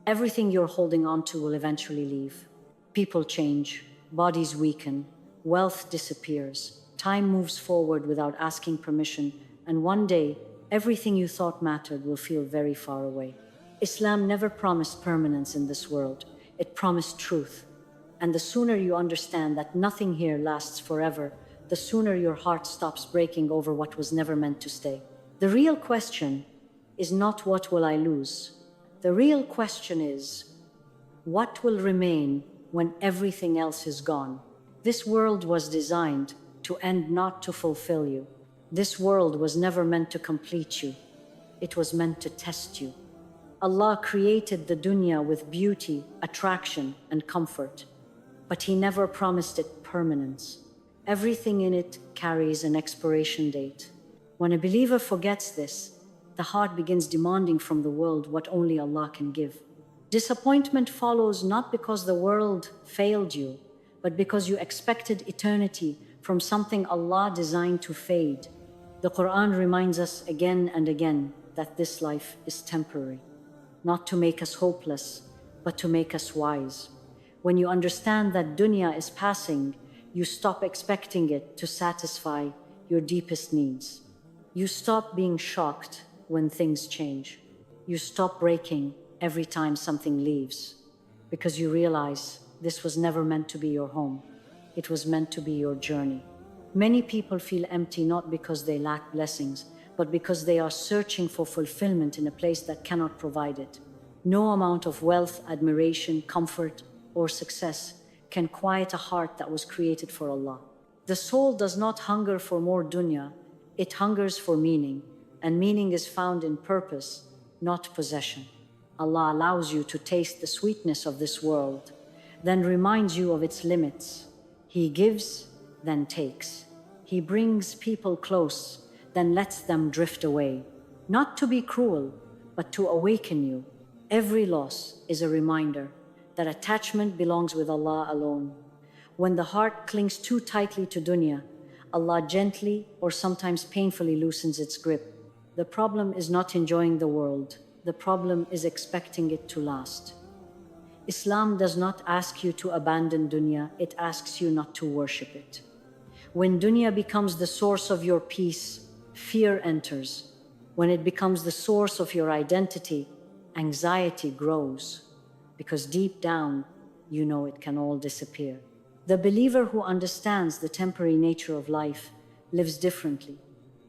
Everything you're holding on to will eventually leave. People change, bodies weaken, wealth disappears, time moves forward without asking permission, and one day, everything you thought mattered will feel very far away. Islam never promised permanence in this world, it promised truth. And the sooner you understand that nothing here lasts forever, the sooner your heart stops breaking over what was never meant to stay. The real question is not what will I lose? The real question is, what will remain when everything else is gone? This world was designed to end, not to fulfill you. This world was never meant to complete you. It was meant to test you. Allah created the dunya with beauty, attraction, and comfort, but He never promised it permanence. Everything in it carries an expiration date. When a believer forgets this, the heart begins demanding from the world what only Allah can give. Disappointment follows not because the world failed you, but because you expected eternity from something Allah designed to fade. The Quran reminds us again and again that this life is temporary, not to make us hopeless, but to make us wise. When you understand that dunya is passing, you stop expecting it to satisfy your deepest needs. You stop being shocked when things change. You stop breaking every time something leaves, because you realize this was never meant to be your home. It was meant to be your journey. Many people feel empty not because they lack blessings, but because they are searching for fulfillment in a place that cannot provide it. No amount of wealth, admiration, comfort, or success can quiet a heart that was created for Allah. The soul does not hunger for more dunya, it hungers for meaning, and meaning is found in purpose, not possession. Allah allows you to taste the sweetness of this world, then reminds you of its limits. He gives, then takes. He brings people close, then lets them drift away. Not to be cruel, but to awaken you. Every loss is a reminder that attachment belongs with Allah alone. When the heart clings too tightly to dunya, Allah gently or sometimes painfully loosens its grip. The problem is not enjoying the world. The problem is expecting it to last. Islam does not ask you to abandon dunya, it asks you not to worship it. When dunya becomes the source of your peace, fear enters. When it becomes the source of your identity, anxiety grows, because deep down, you know it can all disappear. The believer who understands the temporary nature of life lives differently.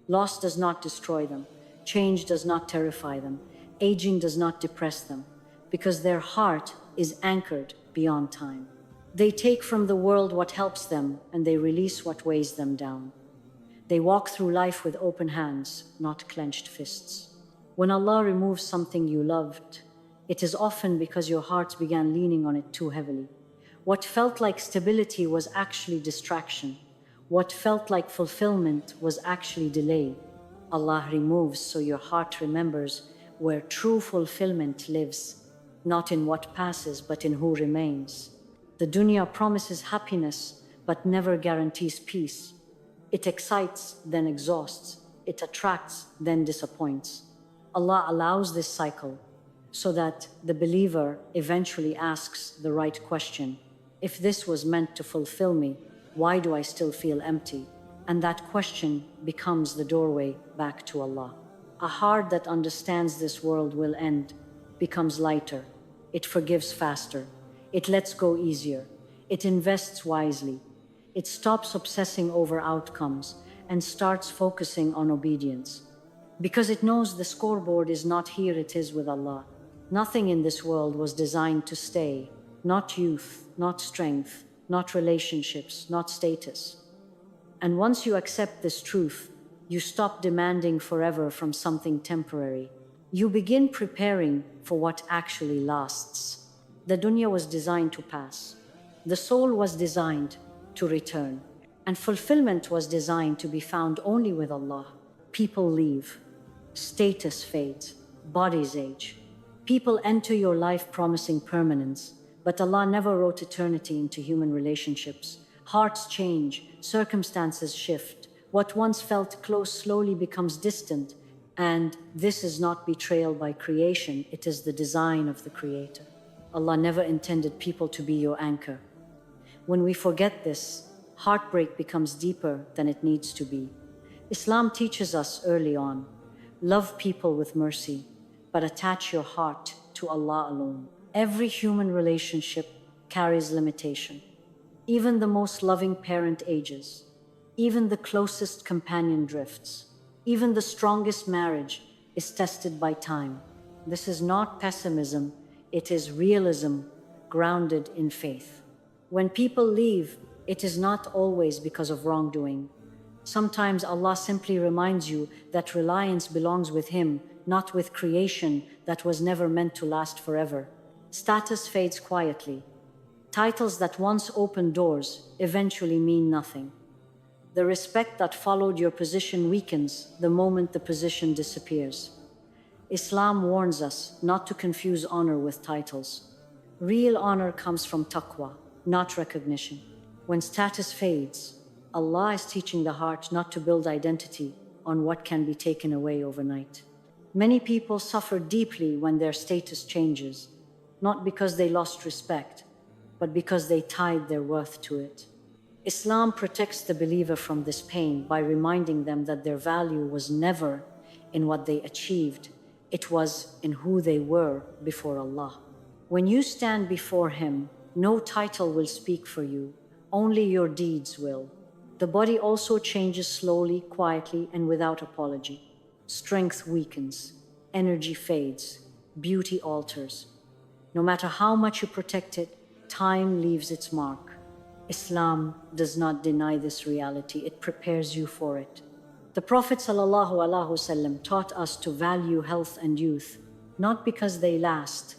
Loss does not destroy them. Change does not terrify them. Aging does not depress them, because their heart is anchored beyond time. They take from the world what helps them, and they release what weighs them down. They walk through life with open hands, not clenched fists. When Allah removes something you loved, it is often because your heart began leaning on it too heavily. What felt like stability was actually distraction. What felt like fulfillment was actually delay. Allah removes so your heart remembers where true fulfillment lives, not in what passes, but in who remains. The dunya promises happiness, but never guarantees peace. It excites, then exhausts. It attracts, then disappoints. Allah allows this cycle so that the believer eventually asks the right question. If this was meant to fulfill me, why do I still feel empty? And that question becomes the doorway back to Allah. A heart that understands this world will end becomes lighter. It forgives faster. It lets go easier. It invests wisely. It stops obsessing over outcomes and starts focusing on obedience. Because it knows the scoreboard is not here, it is with Allah. Nothing in this world was designed to stay. Not youth, not strength, not relationships, not status. And once you accept this truth, you stop demanding forever from something temporary. You begin preparing for what actually lasts. The dunya was designed to pass. The soul was designed to return. And fulfillment was designed to be found only with Allah. People leave. Status fades. Bodies age. People enter your life promising permanence, but Allah never wrote eternity into human relationships. Hearts change, circumstances shift. What once felt close slowly becomes distant, And this is not betrayal by creation, it is the design of the Creator. Allah never intended people to be your anchor. When we forget this, heartbreak becomes deeper than it needs to be. Islam teaches us early on, love people with mercy, but attach your heart to Allah alone. Every human relationship carries limitation. Even the most loving parent ages. Even the closest companion drifts. Even the strongest marriage is tested by time. This is not pessimism, it is realism grounded in faith. When people leave, it is not always because of wrongdoing. Sometimes Allah simply reminds you that reliance belongs with Him, not with creation that was never meant to last forever. Status fades quietly. Titles that once opened doors eventually mean nothing. The respect that followed your position weakens the moment the position disappears. Islam warns us not to confuse honor with titles. Real honor comes from taqwa, not recognition. When status fades, Allah is teaching the heart not to build identity on what can be taken away overnight. Many people suffer deeply when their status changes, not because they lost respect, but because they tied their worth to it. Islam protects the believer from this pain by reminding them that their value was never in what they achieved, it was in who they were before Allah. When you stand before Him, no title will speak for you, only your deeds will. The body also changes slowly, quietly, and without apology. Strength weakens, energy fades, beauty alters. No matter how much you protect it, time leaves its mark. Islam does not deny this reality, it prepares you for it. The Prophet ﷺ taught us to value health and youth, not because they last,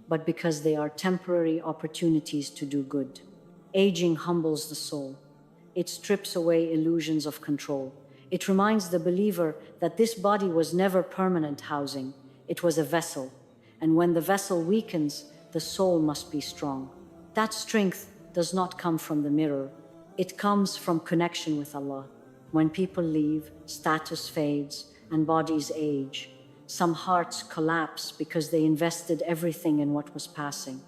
but because they are temporary opportunities to do good. Aging humbles the soul. It strips away illusions of control. It reminds the believer that this body was never permanent housing, it was a vessel. And when the vessel weakens, the soul must be strong. That strength does not come from the mirror. It comes from connection with Allah. When people leave, status fades and bodies age. Some hearts collapse because they invested everything in what was passing.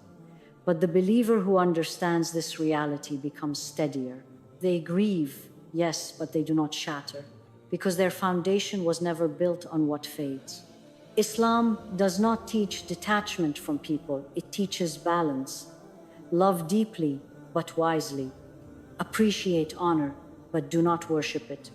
But the believer who understands this reality becomes steadier. They grieve, yes, but they do not shatter, because their foundation was never built on what fades. Islam does not teach detachment from people, it teaches balance. Love deeply, but wisely. Appreciate honor, but do not worship it.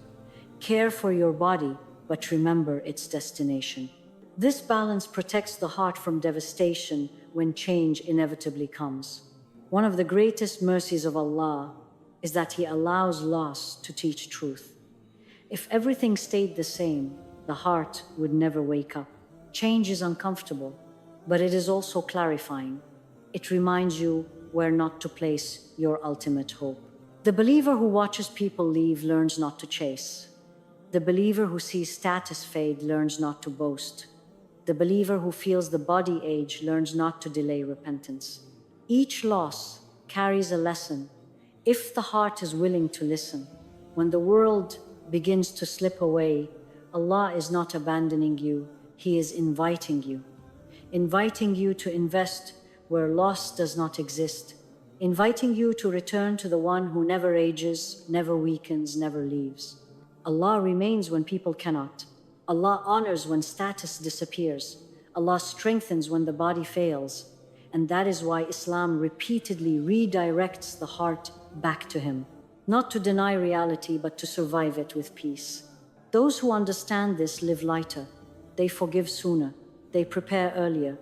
Care for your body, but remember its destination. This balance protects the heart from devastation when change inevitably comes. One of the greatest mercies of Allah is that He allows loss to teach truth. If everything stayed the same, the heart would never wake up. Change is uncomfortable, but it is also clarifying. It reminds you where not to place your ultimate hope. The believer who watches people leave learns not to chase. The believer who sees status fade learns not to boast. The believer who feels the body age learns not to delay repentance. Each loss carries a lesson, if the heart is willing to listen. When the world begins to slip away, Allah is not abandoning you, He is inviting you to invest where loss does not exist, inviting you to return to the one who never ages, never weakens, never leaves. Allah remains when people cannot. Allah honors when status disappears. Allah strengthens when the body fails. And that is why Islam repeatedly redirects the heart back to Him, not to deny reality, but to survive it with peace. Those who understand this live lighter. They forgive sooner. They prepare earlier.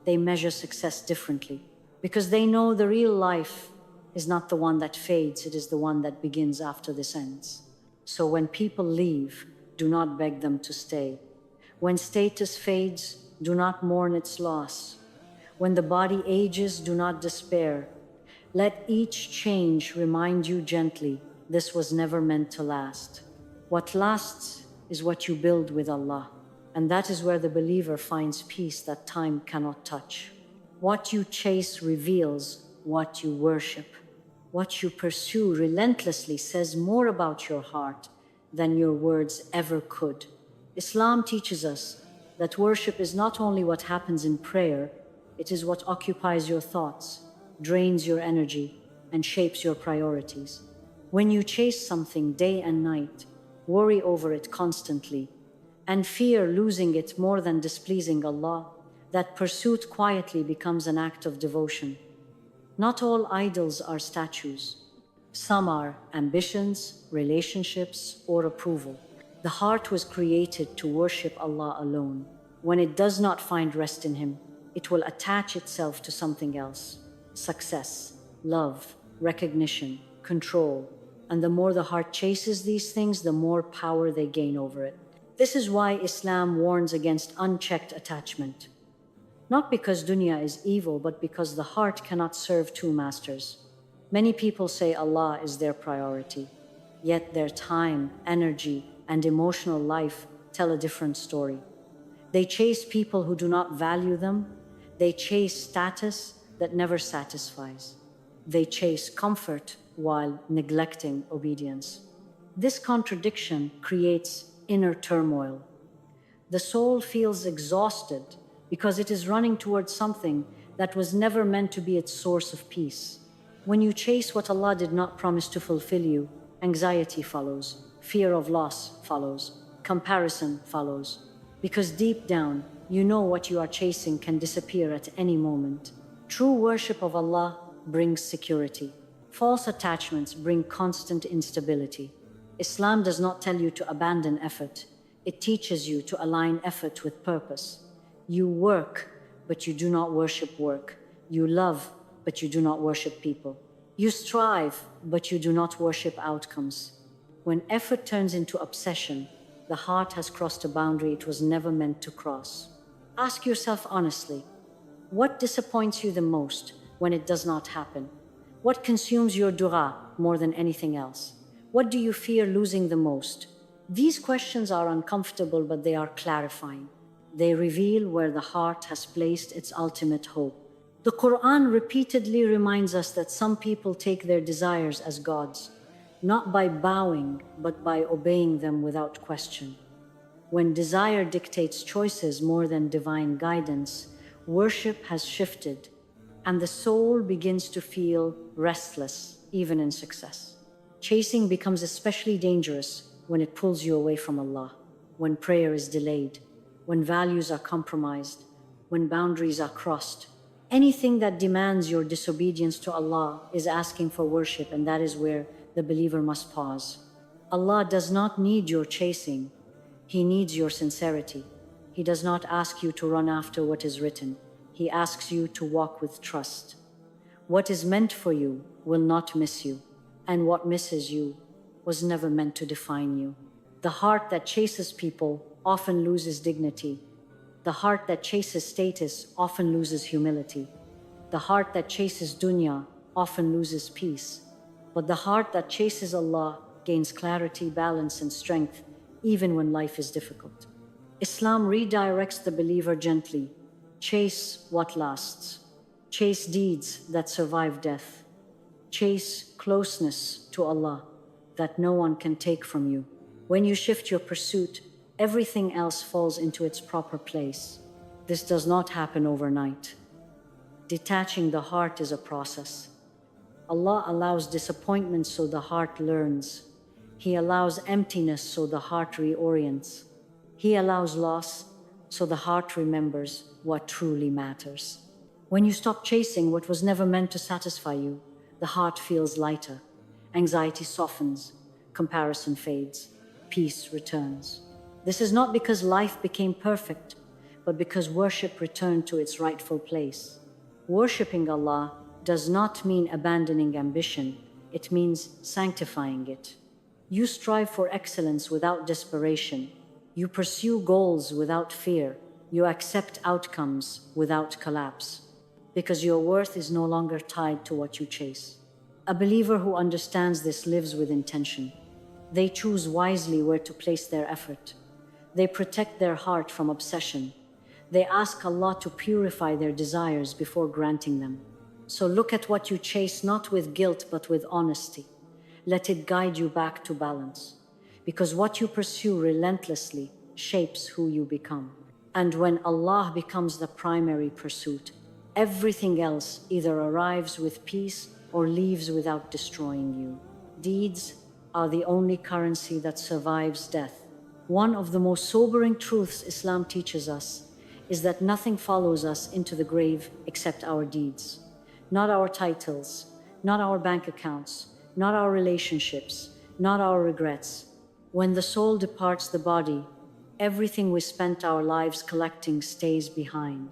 They measure success differently, because they know the real life is not the one that fades, it is the one that begins after this ends. So when people leave, do not beg them to stay. When status fades, do not mourn its loss. When the body ages, do not despair. Let each change remind you gently, this was never meant to last. What lasts is what you build with Allah. And that is where the believer finds peace that time cannot touch. What you chase reveals what you worship. What you pursue relentlessly says more about your heart than your words ever could. Islam teaches us that worship is not only what happens in prayer, it is what occupies your thoughts, drains your energy, and shapes your priorities. When you chase something day and night, worry over it constantly, and fear losing it more than displeasing Allah, that pursuit quietly becomes an act of devotion. Not all idols are statues. Some are ambitions, relationships, or approval. The heart was created to worship Allah alone. When it does not find rest in Him, it will attach itself to something else: success, love, recognition, control. And the more the heart chases these things, the more power they gain over it. This is why Islam warns against unchecked attachment. Not because dunya is evil, but because the heart cannot serve two masters. Many people say Allah is their priority, yet their time, energy, and emotional life tell a different story. They chase people who do not value them. They chase status that never satisfies. They chase comfort while neglecting obedience. This contradiction creates inner turmoil. The soul feels exhausted because it is running towards something that was never meant to be its source of peace. When you chase what Allah did not promise to fulfill you, anxiety follows, fear of loss follows, comparison follows. Because deep down, you know what you are chasing can disappear at any moment. True worship of Allah brings security. False attachments bring constant instability. Islam does not tell you to abandon effort. It teaches you to align effort with purpose. You work, but you do not worship work. You love, but you do not worship people. You strive, but you do not worship outcomes. When effort turns into obsession, the heart has crossed a boundary it was never meant to cross. Ask yourself honestly, what disappoints you the most when it does not happen? What consumes your dua more than anything else? What do you fear losing the most? These questions are uncomfortable, but they are clarifying. They reveal where the heart has placed its ultimate hope. The Quran repeatedly reminds us that some people take their desires as gods, not by bowing, but by obeying them without question. When desire dictates choices more than divine guidance, worship has shifted, and the soul begins to feel restless, even in success. Chasing becomes especially dangerous when it pulls you away from Allah, when prayer is delayed, when values are compromised, when boundaries are crossed. Anything that demands your disobedience to Allah is asking for worship, and that is where the believer must pause. Allah does not need your chasing. He needs your sincerity. He does not ask you to run after what is written. He asks you to walk with trust. What is meant for you will not miss you, and what misses you was never meant to define you. The heart that chases people often loses dignity. The heart that chases status often loses humility. The heart that chases dunya often loses peace. But the heart that chases Allah gains clarity, balance, and strength, even when life is difficult. Islam redirects the believer gently. Chase what lasts. Chase deeds that survive death. Chase closeness to Allah that no one can take from you. When you shift your pursuit, everything else falls into its proper place. This does not happen overnight. Detaching the heart is a process. Allah allows disappointment so the heart learns. He allows emptiness so the heart reorients. He allows loss so the heart remembers what truly matters. When you stop chasing what was never meant to satisfy you, the heart feels lighter. Anxiety softens, comparison fades, peace returns. This is not because life became perfect, but because worship returned to its rightful place. Worshipping Allah does not mean abandoning ambition, it means sanctifying it. You strive for excellence without desperation. You pursue goals without fear. You accept outcomes without collapse, because your worth is no longer tied to what you chase. A believer who understands this lives with intention. They choose wisely where to place their effort. They protect their heart from obsession. They ask Allah to purify their desires before granting them. So look at what you chase not with guilt but with honesty. Let it guide you back to balance. Because what you pursue relentlessly shapes who you become. And when Allah becomes the primary pursuit, everything else either arrives with peace or leaves without destroying you. Deeds are the only currency that survives death. One of the most sobering truths Islam teaches us is that nothing follows us into the grave except our deeds. Not our titles, not our bank accounts, not our relationships, not our regrets. When the soul departs the body, everything we spent our lives collecting stays behind.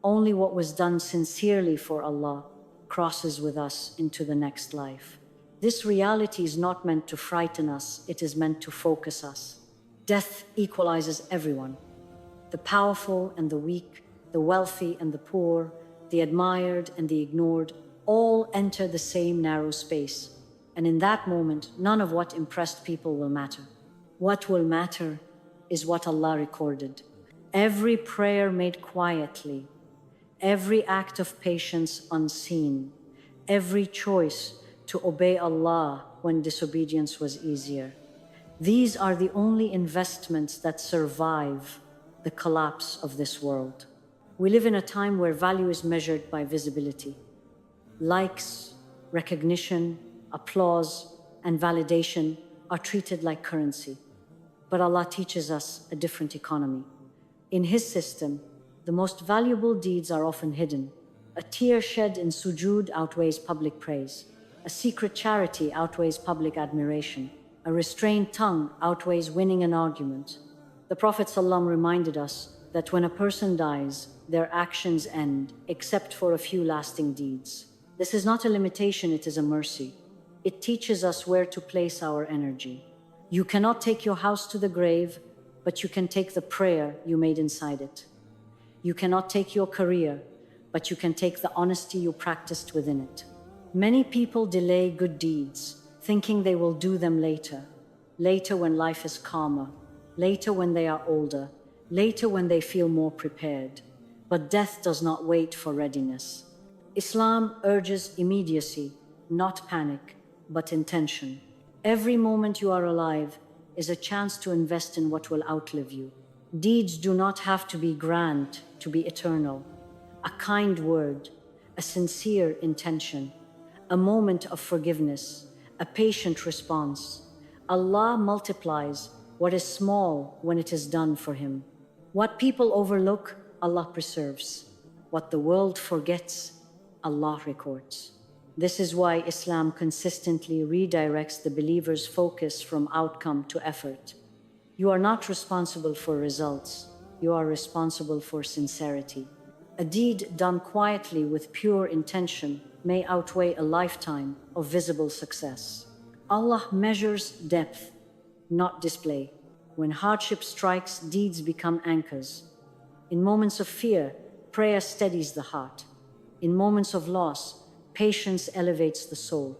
Only what was done sincerely for Allah crosses with us into the next life. This reality is not meant to frighten us, it is meant to focus us. Death equalizes everyone. The powerful and the weak, the wealthy and the poor, the admired and the ignored, all enter the same narrow space. And in that moment, none of what impressed people will matter. What will matter is what Allah recorded. Every prayer made quietly, every act of patience unseen, every choice to obey Allah when disobedience was easier. These are the only investments that survive the collapse of this world. We live in a time where value is measured by visibility. Likes, recognition, applause, and validation are treated like currency. But Allah teaches us a different economy. In His system, the most valuable deeds are often hidden. A tear shed in sujood outweighs public praise. A secret charity outweighs public admiration. A restrained tongue outweighs winning an argument. The Prophet ﷺ reminded us that when a person dies, their actions end, except for a few lasting deeds. This is not a limitation, it is a mercy. It teaches us where to place our energy. You cannot take your house to the grave, but you can take the prayer you made inside it. You cannot take your career, but you can take the honesty you practiced within it. Many people delay good deeds, thinking they will do them later. Later when life is calmer, later when they are older, later when they feel more prepared. But death does not wait for readiness. Islam urges immediacy, not panic, but intention. Every moment you are alive is a chance to invest in what will outlive you. Deeds do not have to be grand to be eternal. A kind word, a sincere intention, a moment of forgiveness, a patient response. Allah multiplies what is small when it is done for Him. What people overlook, Allah preserves. What the world forgets, Allah records. This is why Islam consistently redirects the believer's focus from outcome to effort. You are not responsible for results. You are responsible for sincerity. A deed done quietly with pure intention may outweigh a lifetime of visible success. Allah measures depth, not display. When hardship strikes, deeds become anchors. In moments of fear, prayer steadies the heart. In moments of loss, patience elevates the soul.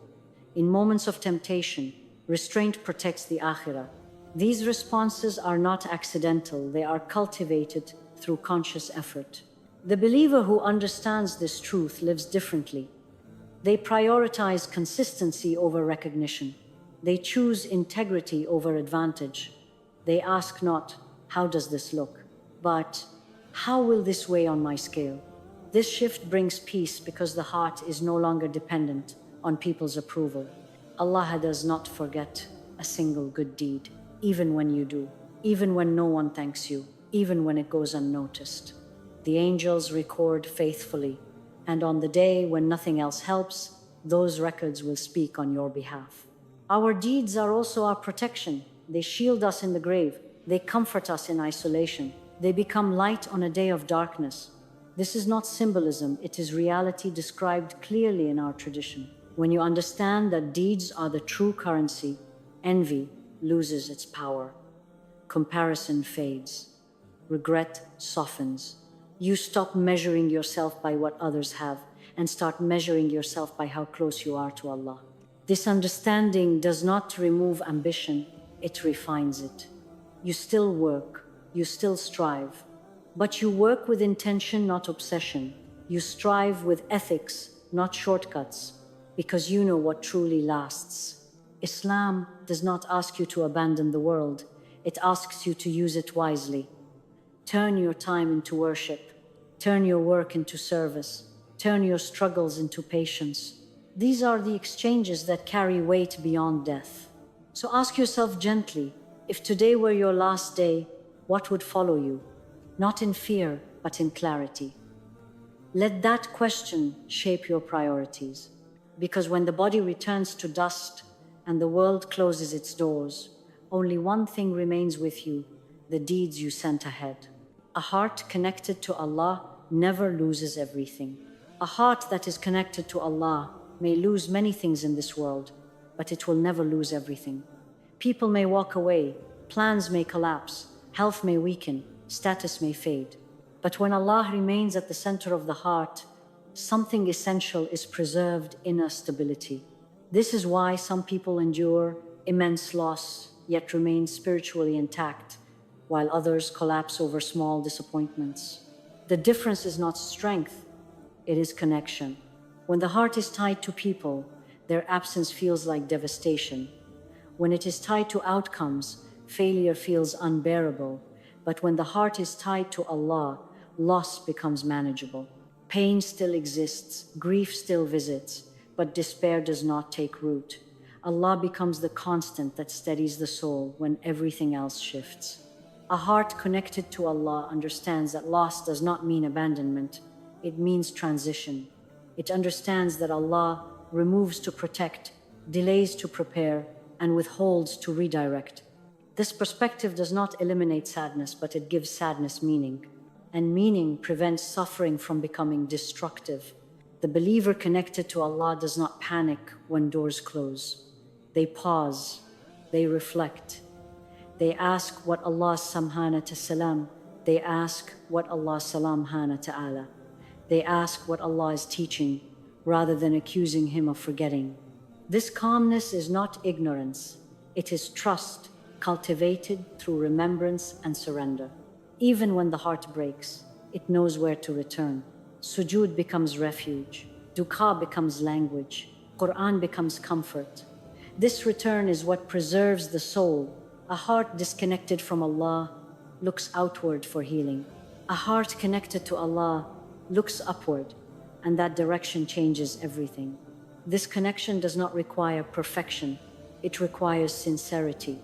In moments of temptation, restraint protects the akhirah. These responses are not accidental, they are cultivated through conscious effort. The believer who understands this truth lives differently. They prioritize consistency over recognition. They choose integrity over advantage. They ask not, how does this look? But, how will this weigh on my scale? This shift brings peace because the heart is no longer dependent on people's approval. Allah does not forget a single good deed, even when you do, even when no one thanks you, even when it goes unnoticed. The angels record faithfully, and on the day when nothing else helps, those records will speak on your behalf. Our deeds are also our protection. They shield us in the grave. They comfort us in isolation. They become light on a day of darkness. This is not symbolism, it is reality described clearly in our tradition. When you understand that deeds are the true currency, envy loses its power. Comparison fades. Regret softens. You stop measuring yourself by what others have and start measuring yourself by how close you are to Allah. This understanding does not remove ambition, it refines it. You still work, you still strive, but you work with intention, not obsession. You strive with ethics, not shortcuts, because you know what truly lasts. Islam does not ask you to abandon the world. It asks you to use it wisely. Turn your time into worship. Turn your work into service. Turn your struggles into patience. These are the exchanges that carry weight beyond death. So ask yourself gently, if today were your last day, what would follow you? Not in fear, but in clarity. Let that question shape your priorities. Because when the body returns to dust and the world closes its doors, only one thing remains with you: the deeds you sent ahead. A heart connected to Allah never loses everything. A heart that is connected to Allah may lose many things in this world, but it will never lose everything. People may walk away, plans may collapse, health may weaken, status may fade. But when Allah remains at the center of the heart, something essential is preserved: inner stability. This is why some people endure immense loss, yet remain spiritually intact, while others collapse over small disappointments. The difference is not strength, it is connection. When the heart is tied to people, their absence feels like devastation. When it is tied to outcomes, failure feels unbearable. But when the heart is tied to Allah, loss becomes manageable. Pain still exists, grief still visits, but despair does not take root. Allah becomes the constant that steadies the soul when everything else shifts. A heart connected to Allah understands that loss does not mean abandonment, it means transition. It understands that Allah removes to protect, delays to prepare, and withholds to redirect. This perspective does not eliminate sadness, but it gives sadness meaning. And meaning prevents suffering from becoming destructive. The believer connected to Allah does not panic when doors close. They pause, they reflect. They ask what Allah Subhanahu Ta'ala. They ask what Allah Subhanahu Ta'ala. They ask what Allah is teaching, rather than accusing Him of forgetting. This calmness is not ignorance, it is trust, cultivated through remembrance and surrender. Even when the heart breaks, it knows where to return. Sujood becomes refuge, dukkha becomes language, Quran becomes comfort. This return is what preserves the soul. A heart disconnected from Allah looks outward for healing. A heart connected to Allah looks upward, and that direction changes everything. This connection does not require perfection, it requires sincerity.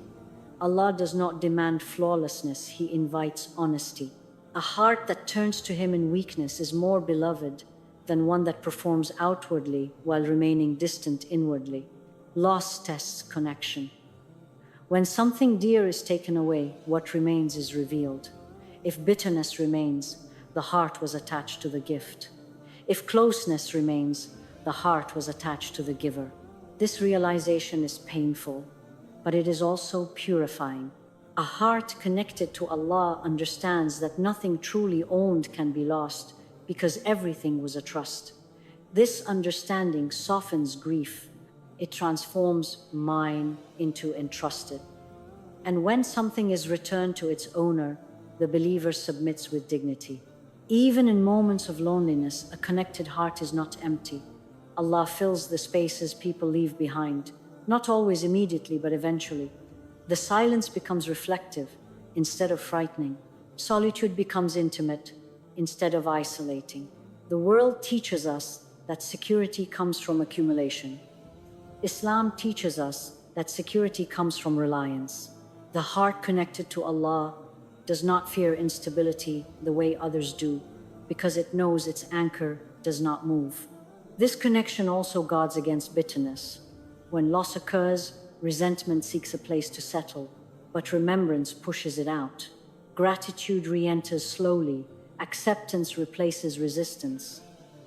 Allah does not demand flawlessness, He invites honesty. A heart that turns to Him in weakness is more beloved than one that performs outwardly while remaining distant inwardly. Loss tests connection. When something dear is taken away, what remains is revealed. If bitterness remains, the heart was attached to the gift. If closeness remains, the heart was attached to the giver. This realization is painful, but it is also purifying. A heart connected to Allah understands that nothing truly owned can be lost because everything was a trust. This understanding softens grief. It transforms mine into entrusted. And when something is returned to its owner, the believer submits with dignity. Even in moments of loneliness, a connected heart is not empty. Allah fills the spaces people leave behind, not always immediately, but eventually. The silence becomes reflective instead of frightening. Solitude becomes intimate instead of isolating. The world teaches us that security comes from accumulation. Islam teaches us that security comes from reliance. The heart connected to Allah does not fear instability the way others do, because it knows its anchor does not move. This connection also guards against bitterness. When loss occurs, resentment seeks a place to settle, but remembrance pushes it out. Gratitude re-enters slowly, acceptance replaces resistance.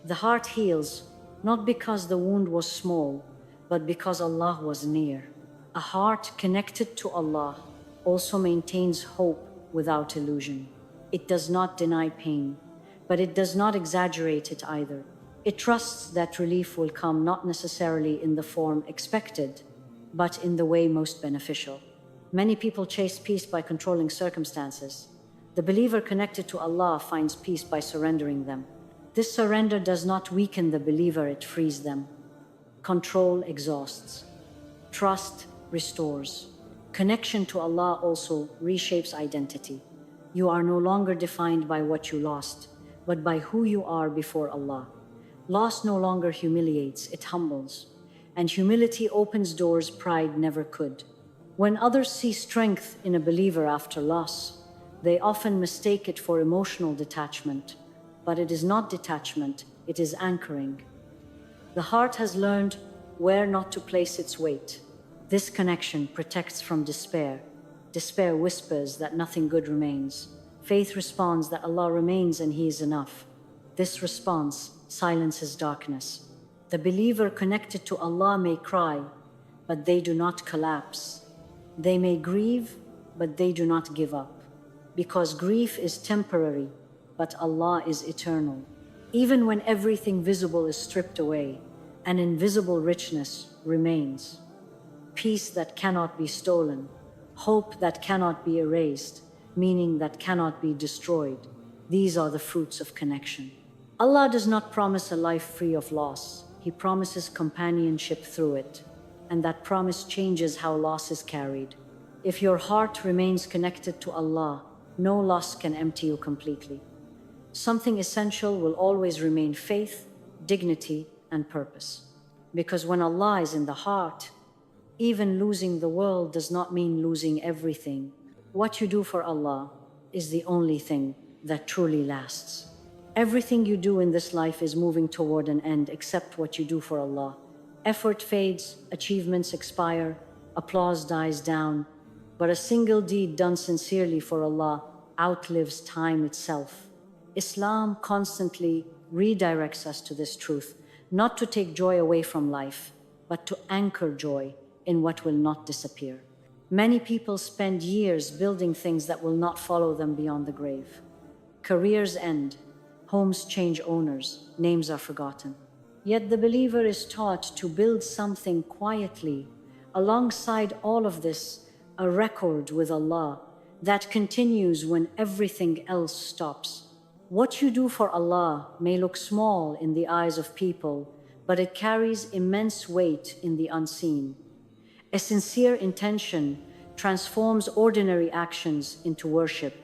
The heart heals, not because the wound was small, but because Allah was near. A heart connected to Allah also maintains hope without illusion. It does not deny pain, but it does not exaggerate it either. It trusts that relief will come not necessarily in the form expected, but in the way most beneficial. Many people chase peace by controlling circumstances. The believer connected to Allah finds peace by surrendering them. This surrender does not weaken the believer, it frees them. Control exhausts. Trust restores. Connection to Allah also reshapes identity. You are no longer defined by what you lost, but by who you are before Allah. Loss no longer humiliates, it humbles. And humility opens doors pride never could. When others see strength in a believer after loss, they often mistake it for emotional detachment. But it is not detachment, it is anchoring. The heart has learned where not to place its weight. This connection protects from despair. Despair whispers that nothing good remains. Faith responds that Allah remains and He is enough. This response silences darkness. The believer connected to Allah may cry, but they do not collapse. They may grieve, but they do not give up. Because grief is temporary, but Allah is eternal. Even when everything visible is stripped away, an invisible richness remains. Peace that cannot be stolen, hope that cannot be erased, meaning that cannot be destroyed. These are the fruits of connection. Allah does not promise a life free of loss. He promises companionship through it, and that promise changes how loss is carried. If your heart remains connected to Allah, no loss can empty you completely. Something essential will always remain: faith, dignity, and purpose. Because when Allah is in the heart, even losing the world does not mean losing everything. What you do for Allah is the only thing that truly lasts. Everything you do in this life is moving toward an end except what you do for Allah. Effort fades, achievements expire, applause dies down, but a single deed done sincerely for Allah outlives time itself. Islam constantly redirects us to this truth, not to take joy away from life, but to anchor joy in what will not disappear. Many people spend years building things that will not follow them beyond the grave. Careers end, homes change owners, names are forgotten. Yet the believer is taught to build something quietly, alongside all of this, a record with Allah that continues when everything else stops. What you do for Allah may look small in the eyes of people, but it carries immense weight in the unseen. A sincere intention transforms ordinary actions into worship.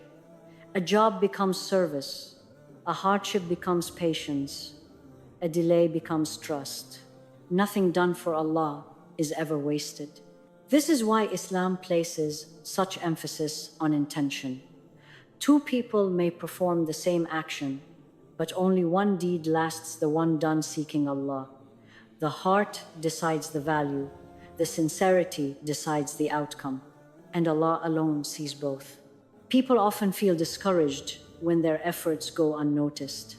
A job becomes service. A hardship becomes patience. A delay becomes trust. Nothing done for Allah is ever wasted. This is why Islam places such emphasis on intention. Two people may perform the same action, but only one deed lasts, the one done seeking Allah. The heart decides the value, the sincerity decides the outcome, and Allah alone sees both. People often feel discouraged when their efforts go unnoticed.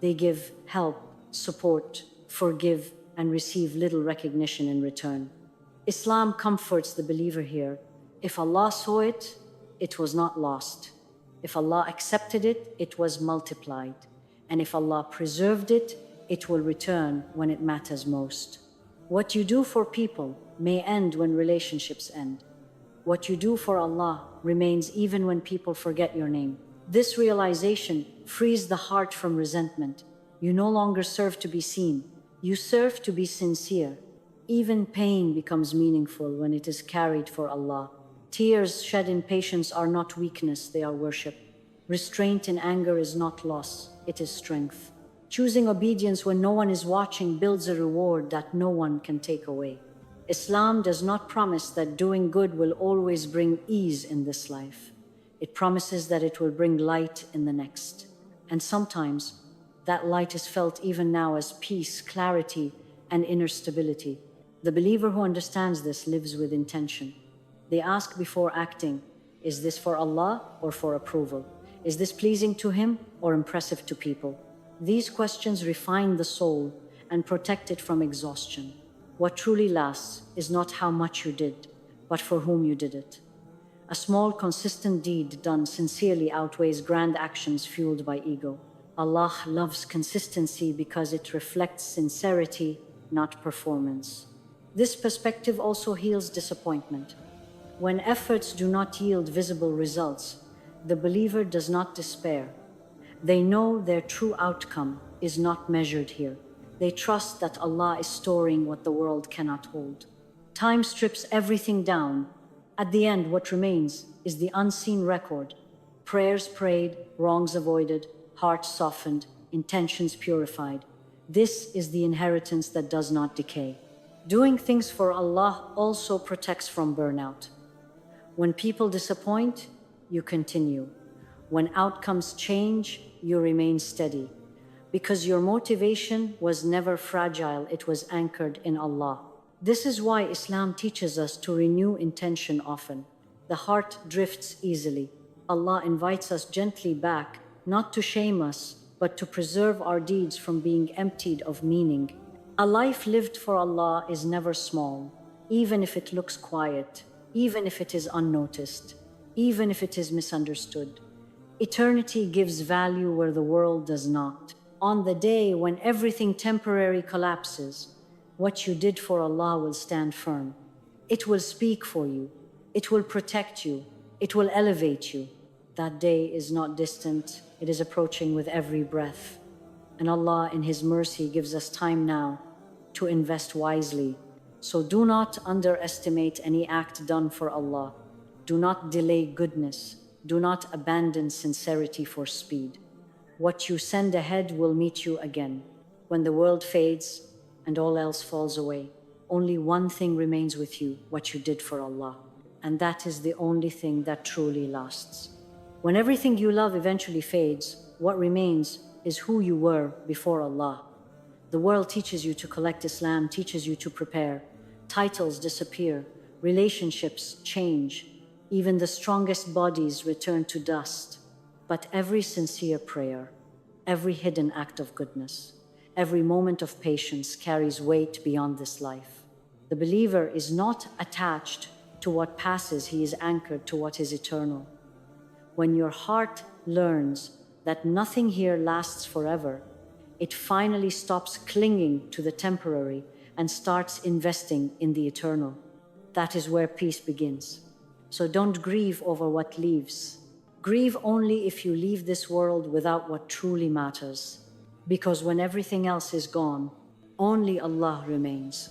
They give help, support, forgive, and receive little recognition in return. Islam comforts the believer here. If Allah saw it, it was not lost. If Allah accepted it, it was multiplied. And if Allah preserved it, it will return when it matters most. What you do for people may end when relationships end. What you do for Allah remains even when people forget your name. This realization frees the heart from resentment. You no longer serve to be seen. You serve to be sincere. Even pain becomes meaningful when it is carried for Allah. Tears shed in patience are not weakness, they are worship. Restraint in anger is not loss, it is strength. Choosing obedience when no one is watching builds a reward that no one can take away. Islam does not promise that doing good will always bring ease in this life. It promises that it will bring light in the next. And sometimes that light is felt even now as peace, clarity, and inner stability. The believer who understands this lives with intention. They ask before acting, is this for Allah or for approval? Is this pleasing to Him or impressive to people? These questions refine the soul and protect it from exhaustion. What truly lasts is not how much you did, but for whom you did it. A small, consistent deed done sincerely outweighs grand actions fueled by ego. Allah loves consistency because it reflects sincerity, not performance. This perspective also heals disappointment. When efforts do not yield visible results, the believer does not despair. They know their true outcome is not measured here. They trust that Allah is storing what the world cannot hold. Time strips everything down, At the end, what remains is the unseen record: prayers prayed, wrongs avoided, hearts softened, intentions purified. This is the inheritance that does not decay. Doing things for Allah also protects from burnout. When people disappoint, you continue. When outcomes change, you remain steady. Because your motivation was never fragile, it was anchored in Allah. This is why Islam teaches us to renew intention often. The heart drifts easily. Allah invites us gently back, not to shame us, but to preserve our deeds from being emptied of meaning. A life lived for Allah is never small, even if it looks quiet, even if it is unnoticed, even if it is misunderstood. Eternity gives value where the world does not. On the day when everything temporary collapses, what you did for Allah will stand firm. It will speak for you. It will protect you. It will elevate you. That day is not distant. It is approaching with every breath. And Allah, in His mercy, gives us time now to invest wisely. So do not underestimate any act done for Allah. Do not delay goodness. Do not abandon sincerity for speed. What you send ahead will meet you again. When the world fades and all else falls away, only one thing remains with you: what you did for Allah. And that is the only thing that truly lasts. When everything you love eventually fades, what remains is who you were before Allah. The world teaches you to collect, Islam teaches you to prepare. Titles disappear, relationships change, even the strongest bodies return to dust. But every sincere prayer, every hidden act of goodness, every moment of patience carries weight beyond this life. The believer is not attached to what passes, he is anchored to what is eternal. When your heart learns that nothing here lasts forever, it finally stops clinging to the temporary and starts investing in the eternal. That is where peace begins. So don't grieve over what leaves. Grieve only if you leave this world without what truly matters. Because when everything else is gone, only Allah remains.